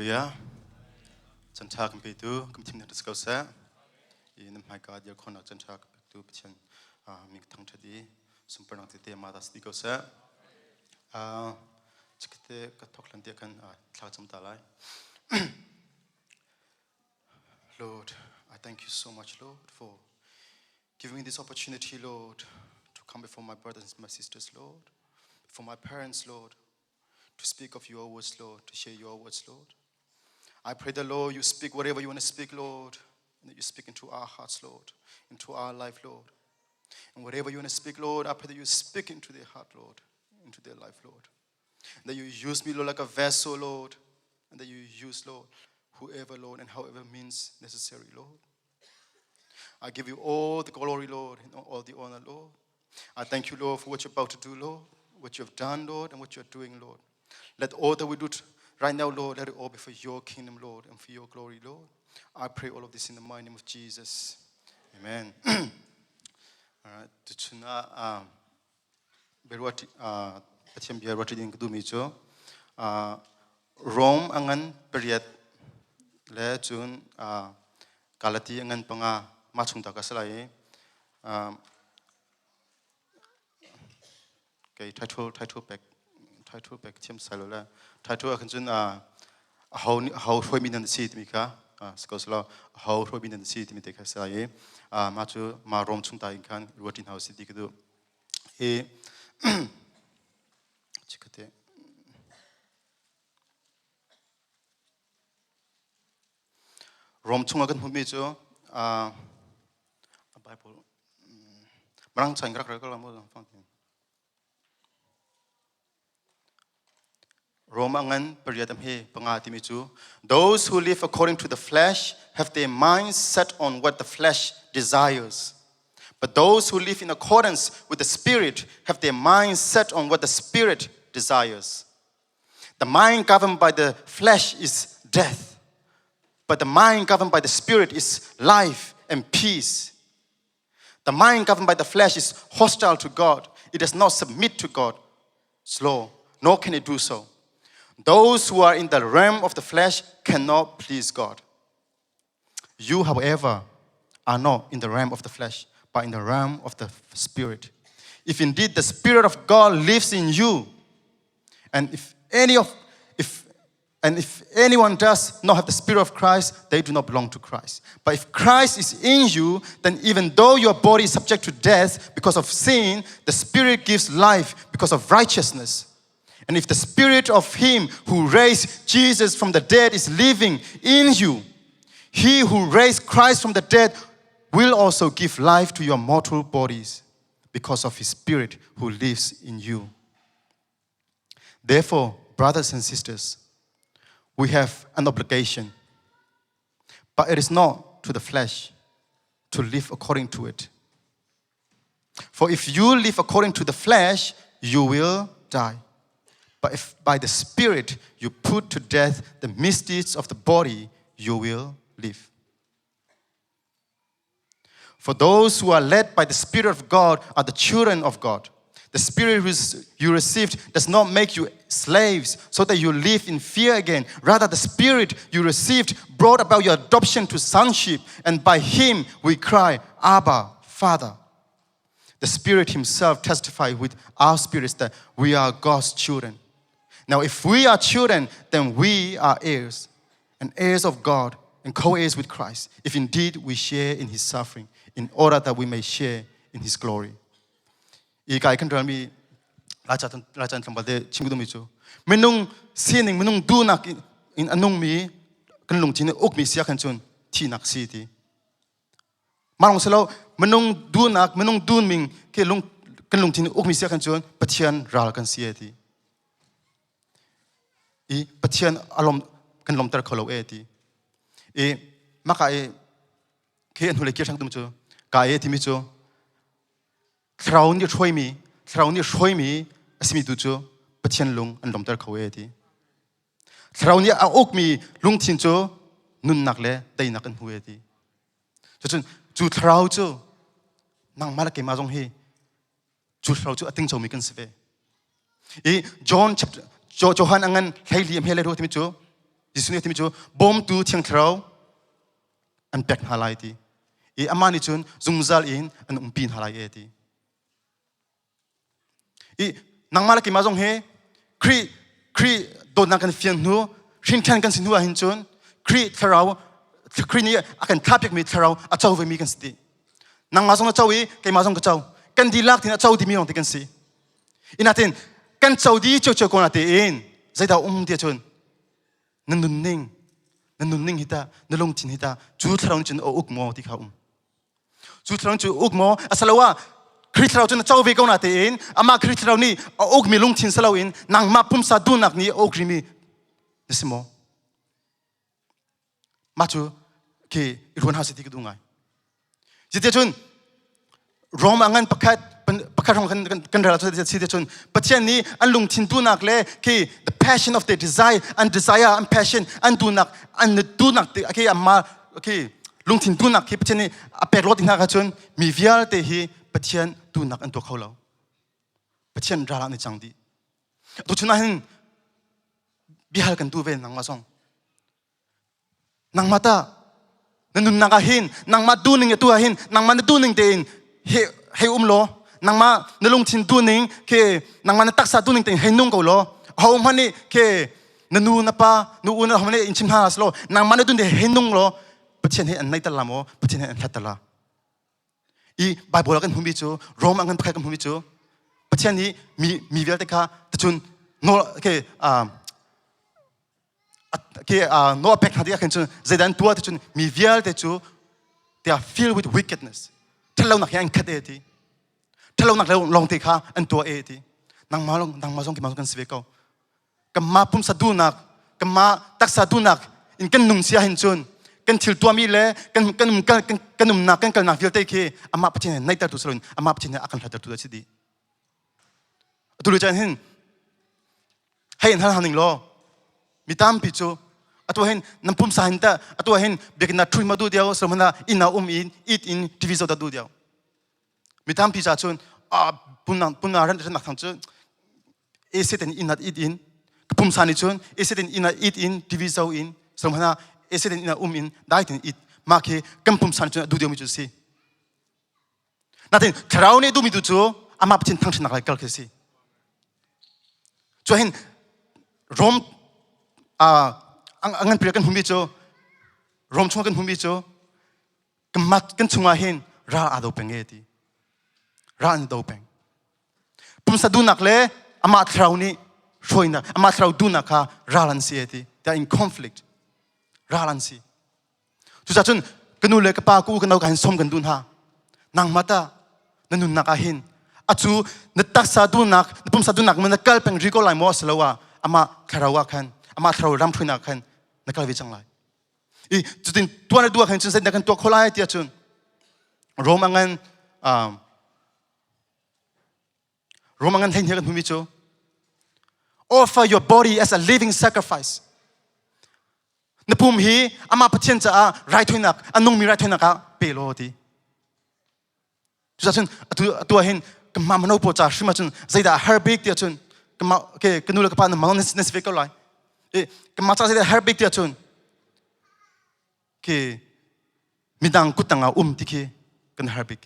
Yeah, Chanta can be do, continue to discuss that. In my God, your corner, Chanta to Pichen, Ming Thawngtha Chim, some pronounced Mother speakers. Chickte Katokland Deacon, Tlatsam Dalai. Lord, I thank you so much, Lord, for giving me this opportunity, Lord, to come before my brothers and my sisters, Lord, for my parents, Lord, to speak of your words, Lord, to share your words, Lord. I pray the Lord, you speak whatever you want to speak, Lord, and that you speak into our hearts, Lord, into our life, Lord. And whatever you want to speak, Lord, I pray that you speak into their heart, Lord, into their life, Lord. And that you use me, Lord, like a vessel, Lord, and that you use, Lord, whoever, Lord, and however means necessary, Lord. I give you all the glory, Lord, and all the honor, Lord. I thank you, Lord, for what you're about to do, Lord, what you have done, Lord, and what you're doing, Lord. Let all that we do right now, Lord, let it all be for your kingdom, Lord, and for your glory, Lord. I pray all of this in the mighty name of Jesus. Amen. All right. Tuna berwati patiem berwati ding kudumicho. Rome angan period le chun kalati angan panga machung ta kasalai. Okay, title back chim salola. Title akan chun how Robin and the seat mika, Scosla, how Robin and the seat me take a say, Machu, my Rom Chunta in can, routine house city could do. A chickate Rom Chungagan Humijo, a Bible. Brang Changa regular more fountain. Romangan periodam he pangatimichu. Those who live according to the flesh have their minds set on what the flesh desires. But those who live in accordance with the Spirit have their minds set on what the Spirit desires. The mind governed by the flesh is death, but the mind governed by the Spirit is life and peace. The mind governed by the flesh is hostile to God. It does not submit to God's law, nor can it do so. Those who are in the realm of the flesh cannot please God. You, however, are not in the realm of the flesh, but in the realm of the Spirit. If indeed the Spirit of God lives in you, and if anyone does not have the Spirit of Christ, they do not belong to Christ. But if Christ is in you, then even though your body is subject to death because of sin, the Spirit gives life because of righteousness. And if the Spirit of Him who raised Jesus from the dead is living in you, He who raised Christ from the dead will also give life to your mortal bodies because of His Spirit who lives in you. Therefore, brothers and sisters, we have an obligation, but it is not to the flesh to live according to it. For if you live according to the flesh, you will die. But if by the Spirit you put to death the misdeeds of the body, you will live. For those who are led by the Spirit of God are the children of God. The Spirit you received does not make you slaves so that you live in fear again. Rather, the Spirit you received brought about your adoption to sonship, and by Him we cry, Abba, Father. The Spirit Himself testifies with our spirits that we are God's children. Now, if we are children, then we are heirs, and heirs of God, and co-heirs with Christ, if indeed we share in His suffering, in order that we may share in His glory. Ikai kan rami lajan tambade chingudumi menung sining menung dunak in anung mi kan lungtin ukmi sia kan chun tinak siti. Marong selo menung dunak menung dunming ke lung kan lungtin ukmi sia kan chun pathian ral kan sieti. I pathian alom kan lom tar kholo eti. E makai ke anule ke sang dum chu ka e timi chu Thawngtha Chim asimi du chu pathian lung an lom tar kho eti. Thawngtha a ok mi lung thin chu nun nak le dai nak an hu eti. Chu thraw chu nang mala ke ma jong hi chu thraw chu ating chomi kan sve. E John chapter Johan angan thailiam hele ro timi chu ยิสุนี่ที่มีจูบอมตูเทียงเท้าอันเป็กหาไลตีอามานี่จุนจุงซัลอินอันปีนหาไลตีนางมาลกิมาจงเฮครีโดนนักกันเฟียนหัวชินแคนกันสินหัวหินจุนครีเท้าครีนี่อากันทับยักมีเท้าอาเจ้าเวมีกันสิ นางมาส่งกับเจ้าอีกันมาส่งกับเจ้ากันดีลักที่น่ะเจ้าดีมีองที่กันสิอินาเทนกันเจ้าดีเจ้าคนน่ะเตนใจดาวเดียชนนั่นนุ่นนิ่งฮิตานั่นลงทินฮิตาจูทราวน์จนอุกโมที่เขาจูทราวน์จนอุกโมอาศัยว่าคริสเราจนเจ้าเวกน่ะเตนอามาคริสเรานี่อุกมีลงทินสลาวินนางมาพุ่มซาดูนักนี่อุกริมีนี่สิโมมาจูเกี่ยรวนหาสิที่กดูไงสิเดียชนรอมอันประคัดของกันเราสิเดียชนปัจจัยนี้อันลงทินดูนักเลยคือ the passion of the desire and passion อันดูนักคืออามาคือลงทินดูนักคือปัจจัยนี้เปิดรถที่นักชนมีวิญญาณเตหีปัจจัยดูนักอันตัวเขาเราปัจจัยราลในจังดีตัวชนนั้นบิฮากันดูเวนนางมาส่งนางมาตานั่นนุ่นนักหินนางมาดูหนึ่งตัวหินนางมาดูหนึ่งเดินให้โลนางมาในลงทินดูหนึ่งคือนางมาในตักษาดูหนึ่งเดินให้นุ่งกูโลเขามันนี่คือนั่นนู่นนะป้านู่นนะเขามันนี่อินชิมฮาสโลนางมาในดูหนึ่งให้นุ่งโลปัจจัยนี้อันไหนตลาดโมปัจจัยนี้อันทัดตลาดไบเบิลกันหุ่นบิจูโรมกันพายกันหุ่นบิจูปัจจัยนี้มีเวลาเด็กค่ะแต่จุนโนno effect hadi akan chun zedan tua te chun mi vial te chu they are filled with wickedness thalo nak yang khat eti thalo nak long te kha an tua eti nang ma song ki ma kan sive ko kam ma pum sa du nak kam ma tak sa du nak in kan nung sia hin chun kan thil tua mi le kan num nak kan kal nak vial te ki ama pachin nai ta tu salun ama pachin akan hlat tu chi di tu le chan hin hay han haning loมีตามพิจูอัตัวเห็นน้ำพุ่มสายแต่อัตัวเห็นเบกนัดทรีมาดูเดียวสมมติว่าอินเอาอีทอินทีวีโซดาดูเดียวมีตามพิจารณาปุ่นนาเรื่องนักทางจุนเอเซตินอินนัดอีทอินพุ่มสายนี่จุนเอเซตินอินนัดอีทอินทีวีโซอินสมมติว่าเอเซตินอินนัดอินได้ถึงอีทมาเค์กัมพุ่มสายจุนดูเดียวมีจุดสินั่นเองคราวนี้ดูมีดูจูอามาเป็นทั้งชนักไล่กัลเคสิจูเห็นรวมangan pria kan humbi cho rom chung kan humbi cho kemat kan chunga hin ra ado peng eti ra an do peng pum sa du nak le ama thrau ni shoina ama thrau du nak ha ra lan si eti they are in conflict ra lan si tu sa chun kanu le ka pa ku kan kan som kan dun ha nang mata nanun nak ahin achu natak sa du nak pum sa du nak man kal peng riko lai mo slawa ama kharawa khan ama thrau ram phuna khan nakal vi changlai chutin tuan dua khan chun sai nakan to kholai tia chun romangan hein kan humi chu offer your body as a living sacrifice napum hi ama pathian cha right huinak anung mi right huinak pe lo ti chu chun atu hin kama mano po cha shima chun zaida herbik tia chun kama ke kanula ka pa na manon nes ve ko lai kemaca saya herbik dia cun, ke midang kutanga tiki kan herbik,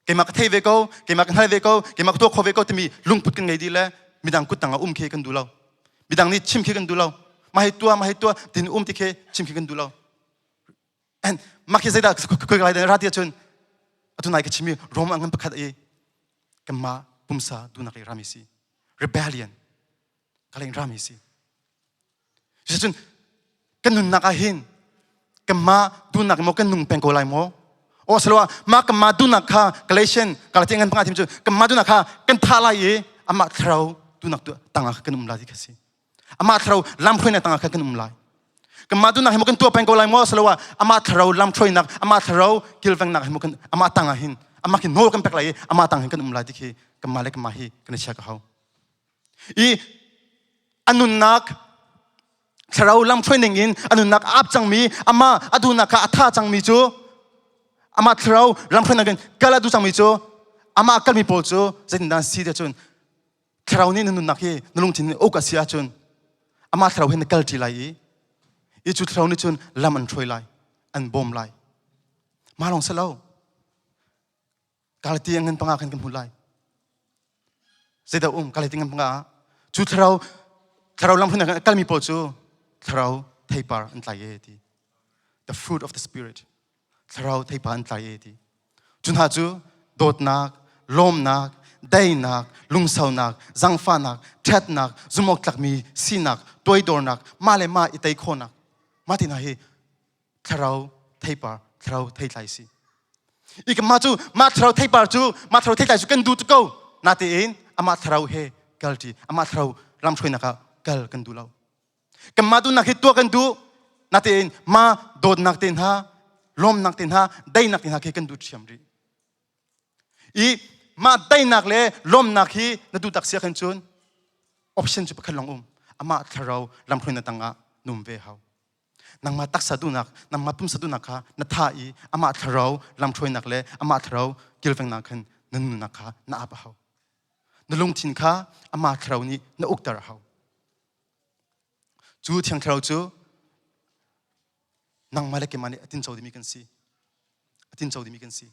kemak thei veko, kemak hai veko, kemak tua kho veko temi lungput kan ngai di le midang kutanga ke kan dulau, midang ni chim ke kan dulau, mahai tua din tiki chim ke kan dulau, and makai saya kau lai dan radia cun, atu naik ke chimi rom angan pekat kema pumsa dunak ramisi, rebellion, kaleng ramisi. Jadi kan nun nak ahin, kema du nak mo kan nung pengkolai mo. Oh selalu mak kema du nak ha Galatian kalau jangan pengatim tu kema du nak ha kan thalai amat terau du nak tu tangah kan umlai kasi. Amat terau lampuin tangah kan umlai. Kema du nak mo kan tua pengkolai mo selalu amat terau lampuin nak amat terau kilveng nak mo kan amat tangahin amat kin nol kan peklai amat tangah kan umlai diki kemale kemahi kan siapa kau. Anun nak Sarau lam training in anu nak ap chang mi ama adu nak ka atha chang mi chu ama thrau lam training again kala du chang mi chu ama kal mi pol chu zin dan si de chun thrau ni nu nak hi nulung chin o ka sia chun อามาเราเห็นกัลจีไลอีจุดเรานี่จนลำอันช่วยไลอันบอมไลมาลองเสลากาลตีเงินปังอากันกันหุ่นไลเสด็จกาลตีเงินปังอาจุดเราลำพุ่นกันมีโปรจูเราเทปาอันไลเอที the fruit of the spirit เราเทปาอันไลเอทีจุนหาจูโดดนักลมนักได้นักลุงสาวนักจังฟ้านักเท็ดนักจุมอกหลักมีสีนักตัวดอนักมาเลยมาอิตาโคนักมาที่ไหนเราเทปาเราเทไลสิอีกมาจูมาเราเทปาจูมาเราเทไลจูกันดูตุกนาทีเองอามาเราเฮกัลทีอามาเราลำช่วยนักกัลกันดูเรากันมาดูนักฮิตตัวกันดูนาทีเองมาโดดนักเต็นฮะลมนักเต็นฮะได้นักเต็นฮะเกันดูเชียมรีอีมาได้นักเลยลมนักฮีนัดูตักเสียกันจนออปชั่นจะเป็นขนมอามาเราลำช่วยนักตั้งนุ่มเวหานางมาตักสะดุนักนางมาปุ่มสะดุนักค่ะนัทธาอีอามาเราลำช่วยนักเลยอามาเรากิลเวงนักขันนั่นนักค่ะน่าอาบเขานลุงทินค่ะอามาเรานี่น่าอุกตาระเขาจูเทียงเราจูนางมาเล็กมันนี่ตินเจ้าดิมีกันสิตินเจ้าดิมีกันสิ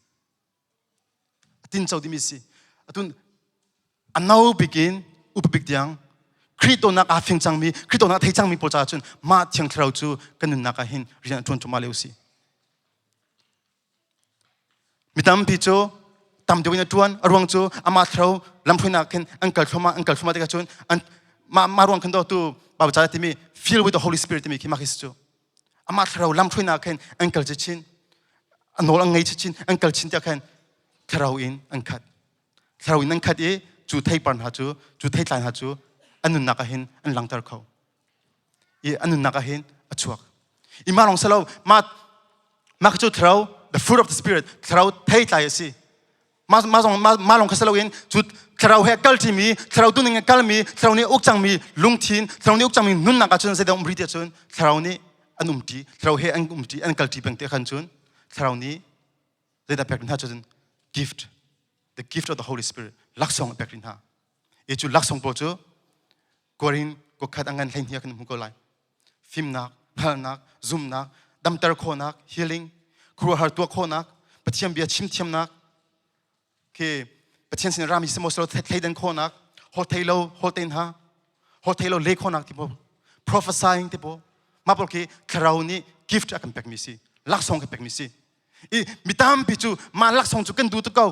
ตินเจ้าดิมีสิตุนอันนู้บิกินอุปบิกยังคริสโตนักอาฟิงจังมีคริสโตนักเทจังมีโปรจาจุนมาเทียงเราจูกันนุนนักหินเรียนจวนจุมาเลวสิมิตามพิจูตามเดียวกันจวนอรวงจูอามาเราลำพูนักหินอังกัลฟมาเด็กจุนอันมารวงกันตัวตู้บาปใจที่มี filled with the Holy Spirit ที่มีคิดมาคิดจูอามาเราลำพูนักหินอังกัลจะชินอันโนลังไงจะชินอังกัลชินจะขันเราอินอังคัดเราอินอังคัดเอจูไทยปันหาจูไทยลายหาจูอันนุนนักหินอันหลังตาเขาอันนุนนักหินอัจฉริยะอีมาลองสลาวมาจุดเรา the fruit of the spirit เราไทยลายสิมาลองสลาวอินจุดเราเฮกัลที่มีเราตุนึงกัลมีเราเนี่ยอุกจังมีลุงทินเราเนี่ยอุกจังมีนุนนักจนเสด็จอมริเดียจนเราเนี่ยอันอุมตีเราเฮอันอุมตีอันกัลที่เป็นเตะขันจนเราเนี่ยเสด็จแปลกหน้าจน gift the gift of the Holy Spirit ลักษณะแปลกหน้าอีจุดลักษณะโปรจูกอรินก็ขัดอังกันเล่นเฮียกันมุกอไลฟิล์มนักฮัลนักซูมนักดัมเตอร์โคนักฮีลิ่งครัวหาตัวโคนักปะเทียมเบียชิมเทียมนักคือปะเทียมสินรามีสมอสโลเทเดนโคนักโฮเทลโฮเทนฮะโฮเทลเล่โคนักที่พอ prophesying ที่พอมาบอกคือคราวนี้ gift อากันแปลกมิสิลักษณะกันแปลกมิสิอีมิตามพิจูมาลักษณะจุกันดูตุกเอา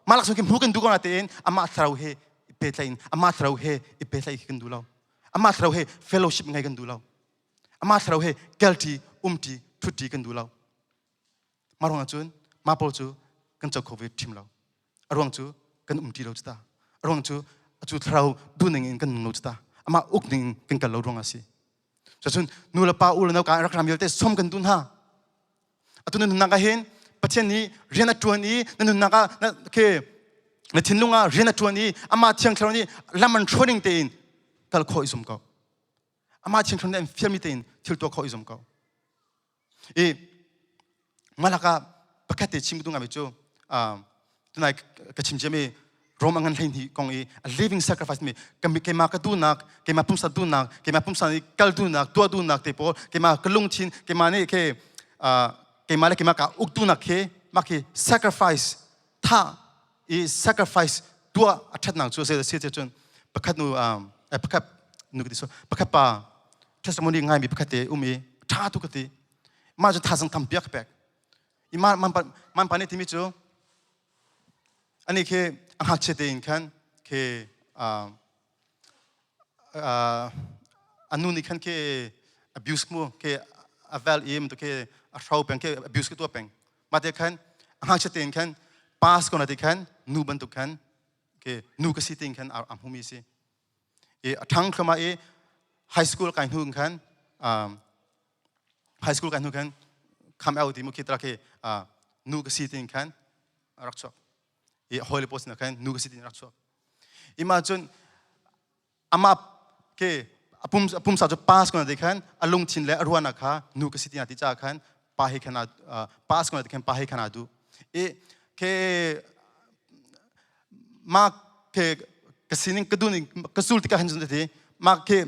มาลักษณะกิมหูกันดูกันอาเตนอามาทราวเฮอิเปตไลน์อามาทราวเฮอิเปตไลน์กันดูเราอามาเราเฮเฟลโลชิพไงกันดูเราอามาเราเฮเกลตีตีทุตีกันดูเรามาลองจูนมาพอจูกันจะโควิดทิมเราอารมณ์จูกันตีเราจุดตาอารมณ์จูจูเราดูหนึ่งกันเราจุดตาอามาอุกหนึ่งกันกันเราดวงอาศัยจะจูนนูละป้าอุลนาวการรักรามยลเตสมกันดูนะอะตุนนุนนักเห็นปัจจัยนี้เรียนตัวนี้นุนนักคือในทิ้งลุงเรียนตัวนี้อามาเชียงเรานี้ลำมันช่วยดึงเตียนกัลโคอิสมเขาอามาเชียงคนนั้นฟิลมิเตนทิลตัวโคอิสมเขามาลักะประกาศชิมตุงอามิจูตุนายกชิมเจมีโรมังกันเล่นที่กองliving sacrifice มีเกมากระดูนักเกมาปุ่มสัดูนักเกมาปุ่มสันกัลดูนักตัวดูนักเตปโอเกมากระลุงชินเกมาเนี่ยเกมาเลยเกมากะอุกดูนักมาคือ sacrifice ท่าsacrifice ตัวอัฐนักจูเสียจนประกาศนูประกาศนึกดิสประกาศป่าเทสโมนีง่ายมีประกาศเตอุมีท่าทุกทีมาจะท่าสังทำเปียกแปกอีมันปานนี้ที่มิจูอันนี้คืออังหักเชตอินกันคืออันนู้นนี่กันคือ abuse มั้งคือavail มันตัวคือเราเป็นคือ abuse ตัวเป็นมาเด็กกันอังหักเชตอินกัน pass ก่อนเด็กกันนูบันตุกันคือนูก็สิติงกันอัมหูมีสิทั้งเข้ามาhigh school กันหุ่นกันhigh school กันหุ่นกันคำเอาที่มุขคิดรักนูก็สิติงกันรักชอบholy post นะกันนูก็สิติงรักชอบมาจนอามาคือปุ่มสาวจะ pass ก่อนเด็กกันลุงทินและรัวนักค่ะนูก็สิติงที่จ้ากันไปให้ขนาด pass ก่อนเด็กกันไปให้ขนาดดูคือมาคือกสินิงกระดุนกระสุนที่กันจนทีมาคือ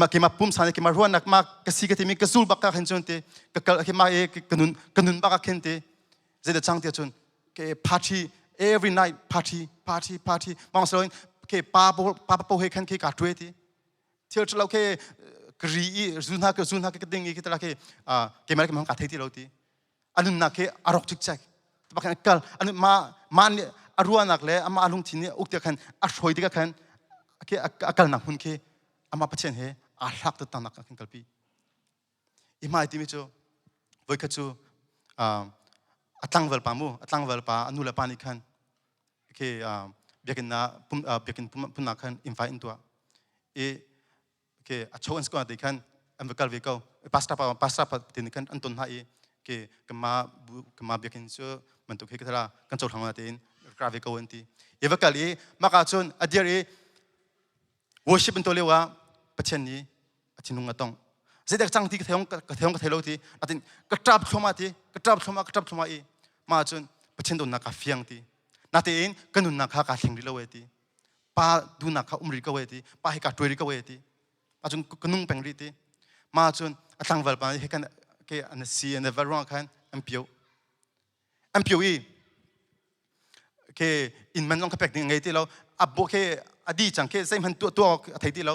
มาเกมาปุ่มสานเกมารัวนักมากระสีกระติมีกระซูลบักกะเห็นจนเตกะเกมากระนุนบักกะเห็นเตเจเดจังเตียจนเกปาร์ตี้ every night party บางส่วนเกปาโปเฮคันเกกาดด้วยทีเที่ยวเราเกกรีซูนฮากกระดิ่งอีกแต่ละเกมาเกมากัดเทที่เราทีอันนั้นนักเกอารมณ์จิกจักแต่บางครั้งกัลอันนั้นมาเนี่ยอรัวนักเลยอามาอารมณ์ที่เนี่ยอุกเดียกันอัดหอยที่กันเกกัลนักหุ่นเกอามาพัชเนเฮอาลักตัดนักกันกัลปีอีมาที่มิจูวัยขจูอัตลังเวลปามูอัตลังเวลปาอนุลปานิคันเกเบียกินนะเบียกินปุ่นนักคันอินไฟอินตัวเกอัชโชอันสกัดดิคันอันเวกัลเวกัลพาสต้าปตินิคันอันตุนหายเกกมาเบียกินชัวมันตุกเฮกทารากันโจทย์ทางมาตินกราเวกัลวันทีเอเวกัลมากาจนอดีตworship เป็นตัวเรียกว่าประเทศนี้อาทิตย์นุ่งกระตงเสด็จจังที่กระเทียมกระเทโลที่อาทิตย์กระจับเข้ามาที่กระจับเข้ามาอีมาจนประเทศโดนนักเฟียงที่นาทีเองกันนุนนักการเลี้ยงริโลเวทีป้าดูนักริโกเวทีป้าให้การตัวริโกเวทีมาจนกันนุ่งแปลงริทีมาจนตั้งเวลาให้กันเกอันซีอันเวลร้องกันอันเปียวเกอินมันต้องกระเปกยังไงที่เราอับโบเกอดีจังเกใส่มันตัวไทยที่เรา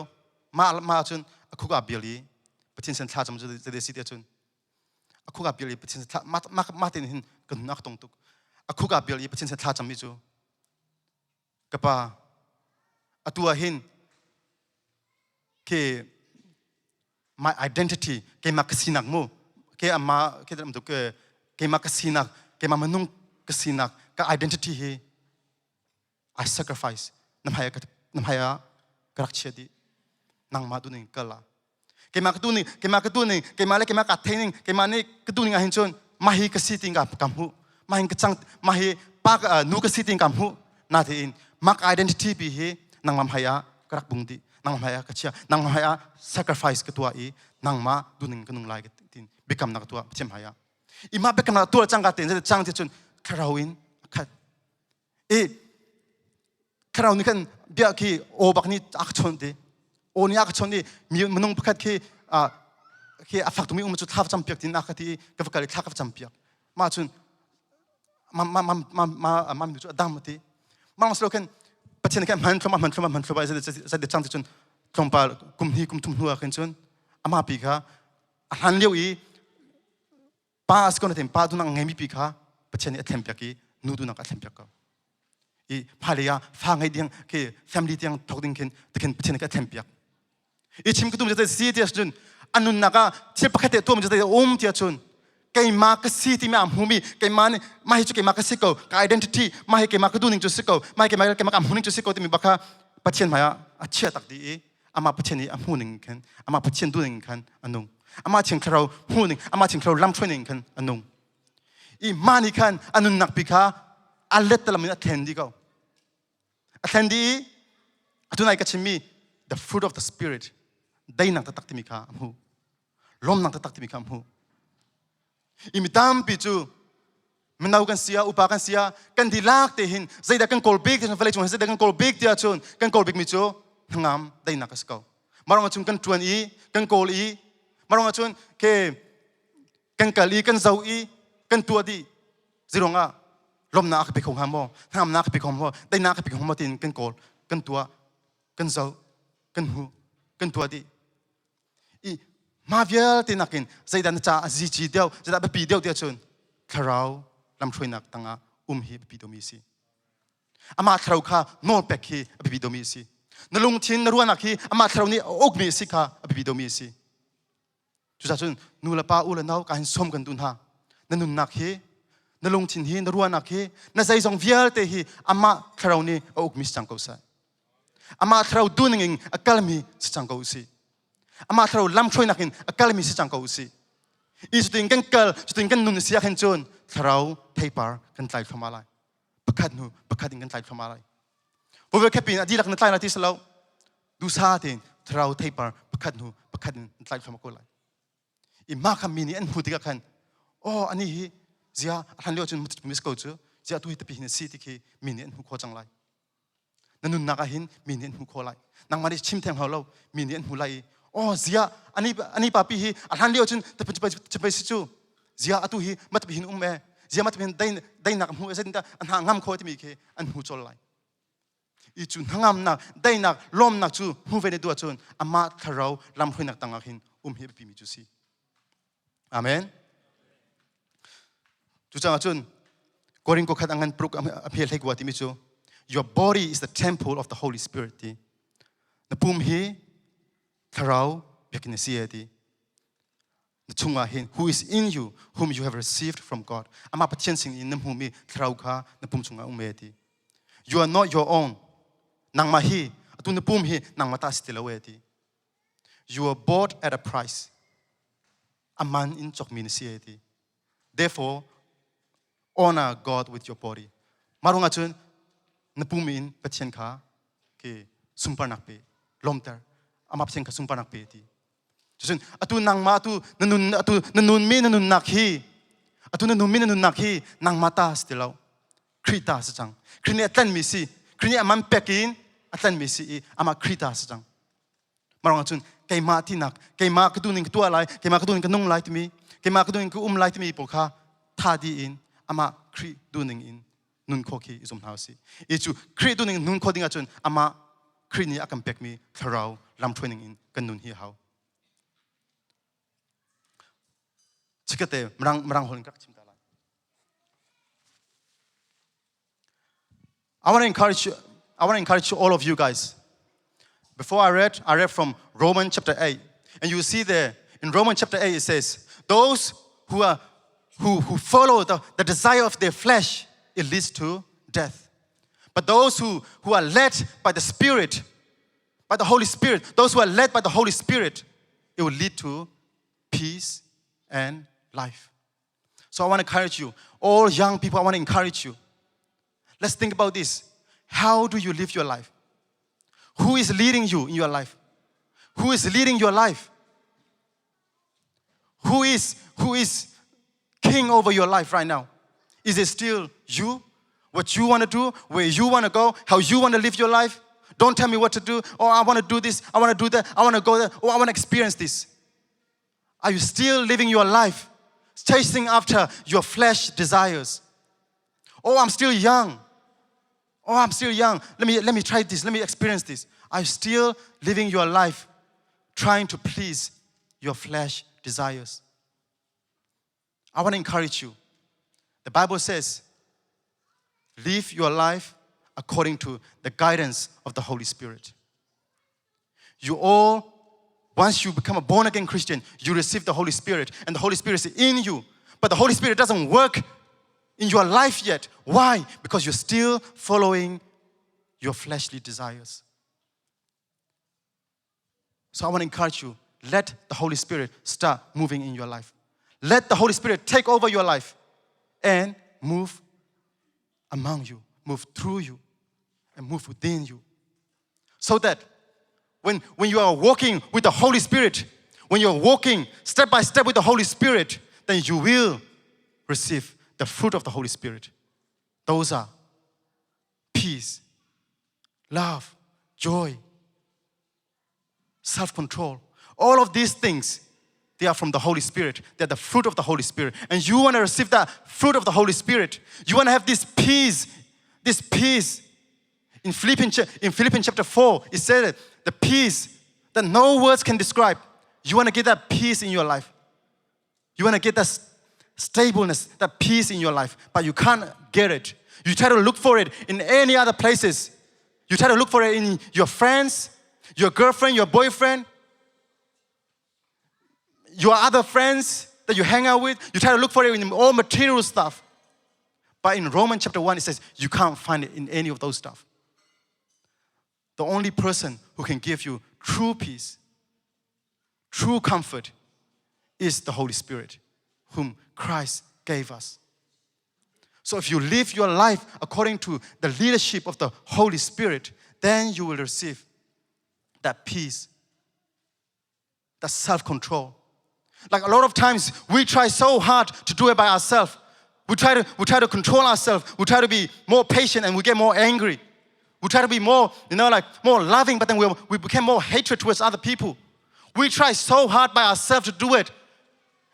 มาจนคุกอับเบลีประเทศเซนทรัลจำจะได้สิเดียจนคุกอับเบลีประเทศเซนทรัลมาตินหินกันนักตรงตุกคุกอับเบลีประเทศเซนทรัลจำมิจูกับป้าตัวหินเก my identity เกมากสินักมูเกอามาเกดำตุกเกมากสินักเกมามันนุ่งกสินักก็ identity เฮ I sacrifice น้ำหายกระเชียดีนางมาดูหนึ่งก็ละเกมากระตุ้นหนึ่งเกมมาเล็กเกมากัดเทนิงเกมานี่กระตุ้นหนึ่งเห็นจนมาฮีกสิติงกับหูมาฮีกจังมาฮีปากนูกสิติงกับหูนาทีอินมัก identity ปีเฮนางมาหายกระบุงดีนางมาหายกระเชียนางมาหาย sacrifice กตัวอีนางมาดูหนึ่งก็หนึ่งลายกติน become นักตัวเช่นหายอีมา become นักตัวจังกัดเต็นจะจังที่จนคาราวอินขัดคราวนี้กันเบียกี้โอบักนี่อักชนดีโอนี่อักชนดีมีมนุษย์พักที่ฝักตัวมีอุ้มจุดท้าจำเปียกที่นักที่กับการท้าจำเปียกมาจนมาดูจุดดำที่มาสโลกันปัจจัยนี้กันมันทรมจะได้จังที่จนตรงปากุมที่กุมทุ่มหัวกันจนอามาปีกาหันเลี้ยวอีป้าสกุลเต็มป้าดูนังเงมีปีกาปัจจัยนี้เต็มเปียกี้นูดูนักเต็มเปียกอีภรรยาฟังให้ดีอย่างคือ family ที่ยังทอกดิ้งขึ้นแต่กันเป็นการเทมเปียกอีชิมก็ตัวมันจะได้ซีที่จนอันนู้นนักเชื่อปากเตะตัวมันจะได้ที่จนเกี่ยมาก็ซีที่ไม่อ่ำหูมีเกี่ยมาเนี่ยไม่ให้จุกเกี่ยมาก็สิโก้กับ identity ไม่ให้เกี่ยมาก็ดูหนึ่งจุดสิโก้ไม่ให้เกี่ยมาอ่ำหูหนึ่งจุดสิโก้ที่มีบักฮะปัจเจียนมาอ่ะเชื่อตักดีอามาปัจเจียนนี้อ่ำหูหนึ่งกันอามาปัจเจียนดูหนึ่งกันอันนู้นอามาเชียงเราหูหนึ่งอามาเชียงเราล้ำช่วยหนึ่งกันอันนู้นอีมานี่กันอันนู้นนักปีกาอันเล็ดแต่ละมันอัตเทนดีก็Attendi, atunai kachimi the fruit of the spirit. Day nang tatak timika amhu, lom nang tatak timika amhu. Imitam pichu, menaukan sia, upakan sia, kan dilak tehin. Zaidah kan kolbik tehin falai cuma zaidah kan kolbik dia chun, kan kolbik michu, hangam day nakaskau. Marong achun kan tuan I, kan kol I, marong achun ke kan kali, kan zau I, kan tua di, zironga.ลมนักไปของหามอห้ามนักไปของหามอได้นักไปของหามอตินกันโกลกันตัวกันเจ้ากันหูกันตัวดีอีมาเวียตินักกินใจดันจ่าจีเดียวจะได้ไปปีเดียวเดียวจนคราวลำช่วยนักตั้งฮีปีโดมีสิอามาคราวข้าโนเปกฮีปีโดมีสินลุงทินนรัวนักฮีอามาคราวนี้อกมีสิข้าปีโดมีสิจุดจนนูละป้าอุลนาวการสมกันตุนฮานั่นนุนนักฮีนลงทินฮีนรัวนักฮีนใจทรงเวียลเตฮีอามาคราวนี้อกมิสจังกูใส่อามาคราวดูนึงอักลมีสจังกูสิอามาคราวล้ำช่วยนักหินอักลมีสจังกูสิอีสุดที่กันเกลสุดที่กันนุนเสียขันจนคราวเทปาร์กันไตรฟมาลายประคัดนูประคัดกันไตรฟมาลายพวกเราแค่ปีนอดีตกันไตรนาทีสลาวดูซาตินคราวเทปาร์ประคัดนูประคัดกันไตรฟมาโกลายอีมาคำมีนี่อันพูดกันโอ้อันนี้เจ้าท่านเลี้ยวจนมิสกูจูเจ้าตัวที่เป็นสิ่งที่มีเนียนหูโคจังไรนั่นนุ่นนักหินมีเนียนหูโคไลนางมาดิชิมแทงเขาเรามีเนียนหูไล oh zia ani papi hi alhan leo chun te chu zia atu hi mat hin me zia mat hin dai nak mu zen ta an ngam kho ti mi ke an hu chol lai I chun hangam nak dai nak lom nak chu hu ve ne du chun ama tharau lam hui nak tanga hin hi pi mi chu si amen chu chang chun korin ko khat angan pruk apel hek wa ti mi chu your body is the temple of the Holy Spirit ti na pum hi tharau bekin si ti the chunga hin who is in you whom you have received from God ama pathian sing in nam mi tharau kha na pum chunga ti you are not your own nang ma hi atu na pum hi nang mata stilawe ti you were bought at a price aman in chok min si ti therefore honor God with your body marunga chun na pum in pathian kha ke sumparnak pe lomter ama pathian kha sumparnak pe ti chun atu nang ma tu nanun mi nanun nak hi atu nanun mi nanun nak hi nang mata stilau krita sa krini atlan mi si krini amam pekin atlan mi si ama krita sa marang chun kay ma ti nak kay ma kaduning tu alai kay ma kaduning kanung lai mi kay ma kaduning ku lai mi pokha tha di in ama kri duning in nun kho ki izum hausi I chu kri duning nun kho dinga chun ama kri ni akam pek mi tharau lam training in kan nun hi hau chikate marang holin kak chim ta lai I want to encourage all of you guys. Before I read from Romans chapter 8. And you see there, in Romans chapter 8 it says, those who follow the desire of their flesh, it leads to death. But those who are led by the Spirit, by the Holy Spirit, those who are led by the Holy Spirit, it will lead to peace and life. So I want to encourage you, all young people, I want to encourage you. Let's think about this. How do you live your life? Who is leading you in your life? Who is leading your life? Who is king over your life right now? Is it still you? What you want to do? Where you want to go? How you want to live your life? Don't tell me what to do. Oh, I want to do this. I want to do that. I want to go there. Oh, I want to experience this. Are you still living your life chasing after your flesh desires? Oh, I'm still young. Oh, I'm still young. Let me try this. Let me experience this. Are you still living your life trying to please your flesh desires? I want to encourage you. The Bible says, live your life according to the guidance of the Holy Spirit. Once you become a born-again Christian, you receive the Holy Spirit, and the Holy Spirit is in you. But the Holy Spirit doesn't work in your life yet. Why? Because you're still following your fleshly desires. So I want to encourage you, let the Holy Spirit start moving in your life. Let the Holy Spirit take over your life and move among you, move through you, and move within you. So that when you are walking with the Holy Spirit, when you're walking step by step with the Holy Spirit, then you will receive the fruit of the Holy Spirit. Those are peace, love, joy, self-control. All of these things, they are from the Holy Spirit. They're the fruit of the Holy Spirit. And you want to receive that fruit of the Holy Spirit. You want to have this peace. In Philippians chapter 4, it said that the peace that no words can describe. You want to get that peace in your life. You want to get that stableness, that peace in your life, but you can't get it. You try to look for it in any other places. You try to look for it in your friends, your girlfriend, your boyfriend, your other friends that you hang out with. You try to look for it in all material stuff. But in Romans chapter 1, it says you can't find it in any of those stuff. The only person who can give you true peace, true comfort, is the Holy Spirit, whom Christ gave us. So if you live your life according to the leadership of the Holy Spirit, then you will receive that peace, that self-control. Like a lot of times, we try so hard to do it by ourselves. We try to control ourselves. We try to be more patient and we get more angry. We try to be more, more loving, but then we become more hatred towards other people. We try so hard by ourselves to do it.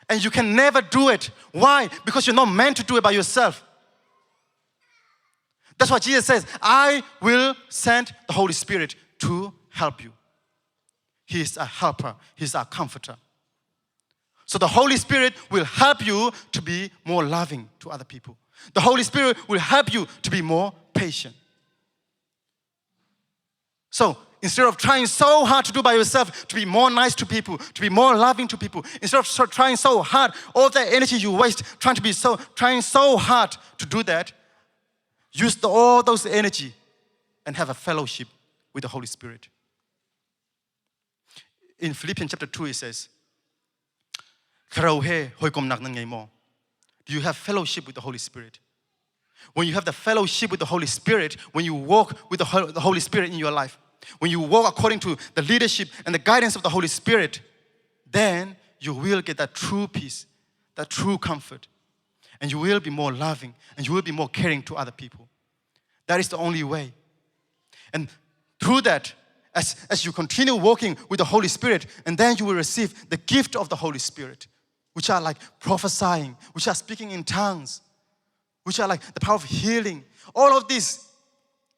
And you can never do it. Why? Because you're not meant to do it by yourself. That's why Jesus says, I will send the Holy Spirit to help you. He is a helper. He's a comforter. So the Holy Spirit will help you to be more loving to other people. The Holy Spirit will help you to be more patient. So instead of trying so hard to do by yourself, to be more nice to people, to be more loving to people, instead of trying so hard, all that energy you waste trying so hard to do that, use all those energy and have a fellowship with the Holy Spirit. In Philippians chapter 2, it says, do you have fellowship with the Holy Spirit? When you have the fellowship with the Holy Spirit, when you walk with the Holy Spirit in your life, when you walk according to the leadership and the guidance of the Holy Spirit, then you will get that true peace, that true comfort. And you will be more loving and you will be more caring to other people. That is the only way. And through that, as you continue walking with the Holy Spirit, and then you will receive the gift of the Holy Spirit, which are like prophesying, which are speaking in tongues, which are like the power of healing. All of these,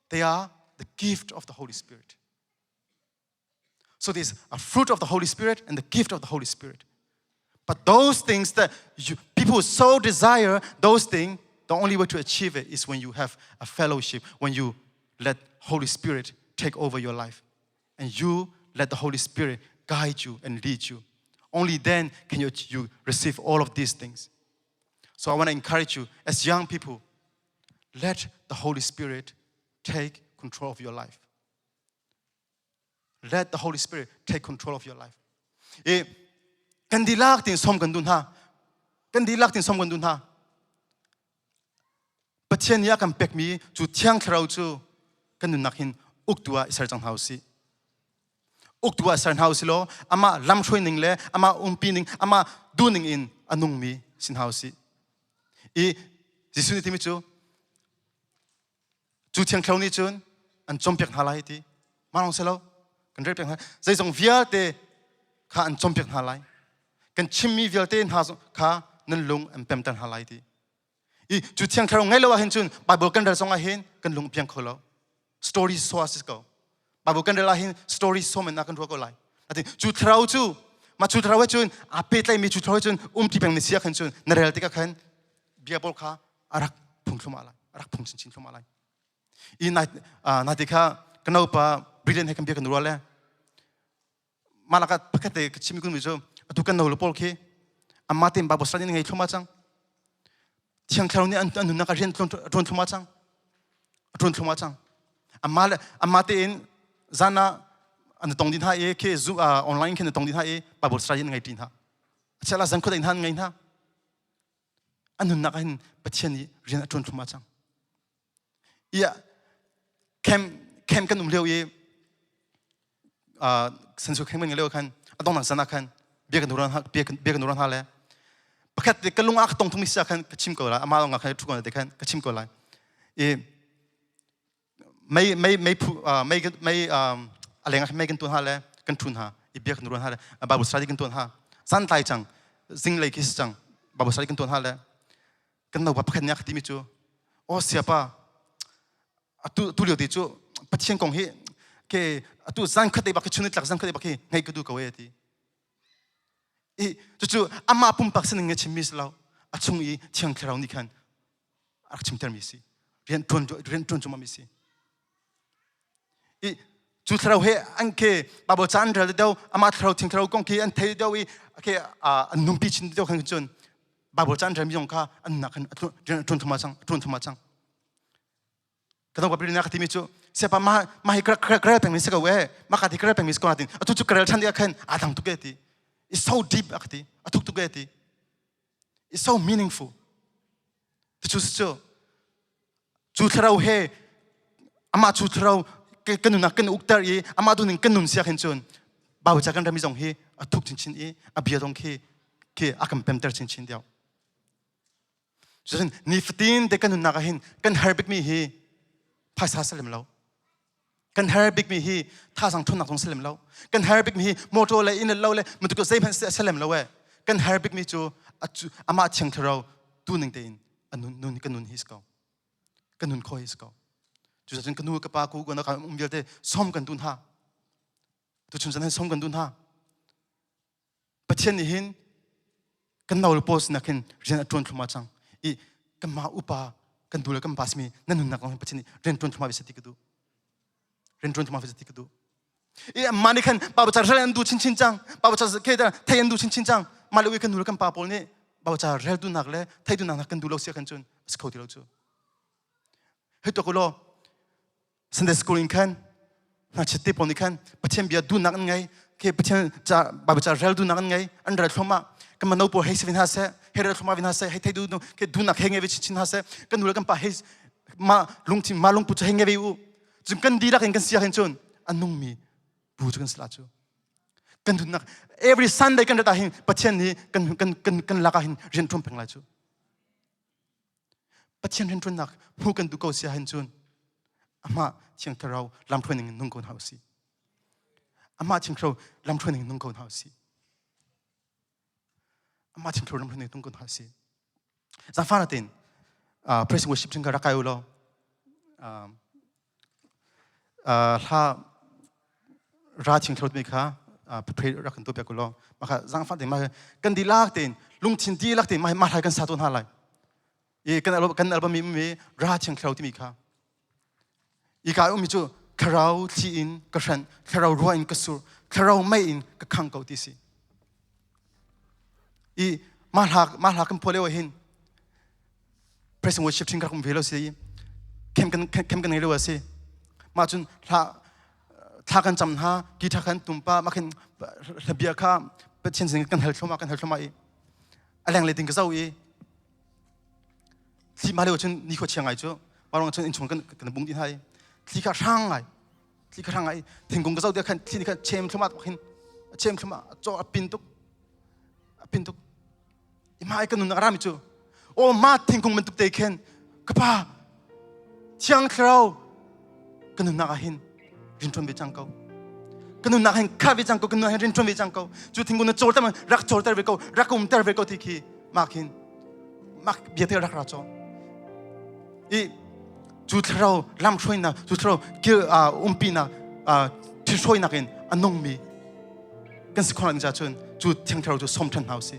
they are the gift of the Holy Spirit. So there's a fruit of the Holy Spirit and the gift of the Holy Spirit. But those things that people so desire, those things, the only way to achieve it is when you have a fellowship, when you let Holy Spirit take over your life. And you let the Holy Spirit guide you and lead you. Only then can you receive all of these things. So I want to encourage you, as young people, let the Holy Spirit take control of your life. Let the Holy Spirit take control of your life. Kan dilak tin som kan dun ha. Kan dilak tin som kan dun ha. Patien ya kan pek mi chu thiang thrau chu kan dun nakhin uktua isar chang hausi. Uktua isar hausi lo ama lam throi ning le ama umpining ama duning in anung mi sin hausi. Jisu ni timi chu thiang thrau ni chun an chom pek halai ti. Manong selo kan re pek ha. Zai song vial te kha an chom pek halai. Kan chimmi vial te kha nan lung an pem tan halai ti. Chu thiang thrau ngai lo hin chun Bible kan ra song a hin kan lung piang kholo. Stories so as go. Bible kan ra hin stories so men na kan ro ko lai. Ati chu thrau chu ma chu thrau chun a pet lai mi chu thrau chun ti peng ni sia khan chun na rel ti ka khan bia bol kha arak phung thuma lai arak phung chin thuma lai. Na ti kha kanau pa brilliant he kan bia kan ro le. Malaka pakate chimi kun mi jo tu kan no lo pol khi amma tin Bible study ngai thuma chang. Thiang thrau ni an na ka ren tron thuma chang. Tron thuma chang. Amma te in zana an tong din ha e ke zu online ke tong din ha e Bible study ngai tin ha. Chala zan ko din han ngai ha. An na ka hin pathian ni ren tron thuma chang. Ya kem kan leo ye sen su kem ngai leo kan adong nang sana kan bia kan duran ha le. Pakat de kalung ak tong thumi sia kan kachim ko la ama long kan thu ko de kan kachim ko la. May aleng may kan tun ha le kan thun ha I bia kan duran ha le Bible study kan tun ha san tai chang zing lai kis chang Bible study kan tun ha le kan no pakat nya khti mi chu o sia pa tu lio ti chu pathian kong hi ke tu zan khate ba ke chunit lak zan khate ba ke ngai ka du ka we ti chu ama pum pak sin nge chimis lao achung I thiang thrau ni khan ak chim ter mi si ren tron chuma mi si chu thrau he anke babo chan rel deu ama thrau thing thrau kong ki an thei deu I ke num pi chin deu khan chun babo chan rel mi jong kha an na khan tron thuma chang kadang ba pri na khati mi chu sepa ma hi kra peng mi se ka we ma ka thi kra peng mi ko atin atu chu kral chan dia khan adang tu ke ti It's so deep, akti. Atuk tugeti. It's so meaningful. Chu thrau he ama chu thrau ke kanuna kan uktar I ama du ning kanun sia khen chun. Ba cha kan rami jong he atuk chin I abia dong ke akam pem ter chin diao. Jun ni 15 de kanun na ka hin kan herbik mi he phasa salim lo. กันเฮร์บิกมีฮีท่าสังทุนหนักตรงเสลมแล้วกันเฮร์บิกมีฮีโมโตเลยอินเล่าเลยมันตุกเซมันเสลมแล้วเว้ยกันเฮร์บิกมีจูอามาเชียงเทเราตูนึงเดินอันนุนกันนุนฮิสเกากันนุนคอยฮิสเกาจูจะจนกันนูกับปากูกันนะครับเดียวเตะซ้อมกันตุนท่าตัวชุนจะให้ซ้อมกันตุนท่าประเทศนี้หินกันเราโพสนักหินเรียนตรวนทุมาจังอีกันมาอุปากันดูแลกันภาษมีนั่นนุนนักของประเทศนี้เรียนตรวนทุมาวิสัยกันดูเรียนตรวนทุมาวิสัยกันดูอีมานี่ขันป้าบัจจาเรียนดูชินจังป้าบัจจาเกิดเทียนดูชินจังมาเลยกันดูแลกันป้าปอลนี่ป้าบัจจาเรียนดูนักเลยไทยดูนักกันดูเราเสียกันจนสกอตที่เราจูเฮ้ยตัวกูรอสันเดย์สกูลิ่งขันน่าชิดที่ปอนี่ขันประเทศเบียดูนักไงคือประเทศจะป้าบัจจาเรียนดูนักไงอันเดียวเข้ามากันมาโน้ปให้สิวินหาเสให้เรื่องเข้ามาวินหาเสให้ไทยดูคือดูนักเฮงเอวิชินหาเสกันดูแลกันป้าให้มาลงทีมาลงปุ๊บจะเฮงเอวิวจึงกันดีรักกันเสียกันจนอันนุ่มมีบูจกันสลาจูกันดูนัก every Sunday กันจะตาหินประเทศนี้กันลักหินเรียนทุ่มเพ่งลาจูประเทศเรียนทุ่มนักผู้กันดูเขาเสียหินจนอามาเชียงเราลำทุ่งหนึ่งนุ่งคนเฮาสิอามาเชียงเราลำทุ่งหนึ่งนุ่งคนเฮาสิอามาเชียงเราลำทุ่งหนึ่งนุ่งคนเฮาสิจำฟังนะตินpraise worship จึงการรักอยู่แล้วถ้าราชิงเขาไม่ค่ะเพลรักกันตัวเปียกกูรอมาค่ะจังฟังติมากันดีลักตินลุงชินดีลักตินมาทายกันสาธุนหาไรกันอัลบั้มมีราชิงเขาที่มีค่ะอีกการมีจู่คราวที่อินกระชันคราวรัวอินกระสุรคราวไม่อินกระขังเกาที่สิอีมาหากันพอเลวหินpraise worship จึงการคุมเวลาสิเข้มกันในเรื่องสิมาจนถ้ากันจำหากีตาร์กันตุ้มป้ามาขึ้นระเบียบข้ามเป็นเช่นสิ่งกันเฮลเข้ามาอีอะไรอย่างเล่นก็เจ้าอีที่มาเร็วจนนี่เขาเชียงไงจ้ะมาลองจนอินชงกันบุ้งดินให้ที่ข้าช่างไงถึงกงก็เจ้าเดียวกันที่นี่กันเชมเข้ามาขึ้นเชมเข้ามาจ่อปินตุกอีมาไอ้กันนุ่นอารามิจ้ะโอ้มาถึงกงมันตุกเตะขึ้นก็ป้าเชียงเรากันนุ่นนักหินรินทรวมวิจังเขากันนุ่นนักหินข้าวิจังเขากันนุ่นหินรินทรวมวิจังเขาจุดถึงกุนโจรแต่มันรักโจรแต่เวเขารักอุ้มแต่เวเขาที่ขี้มากหินมากเบียดเทรักราชอีจุดเราล้ำช่วยนะจุดเราเกี่ยวปีนะที่ช่วยนักหินอันนงมีกันสักคนจะจนจุดที่เราจะสมทันเอาสิ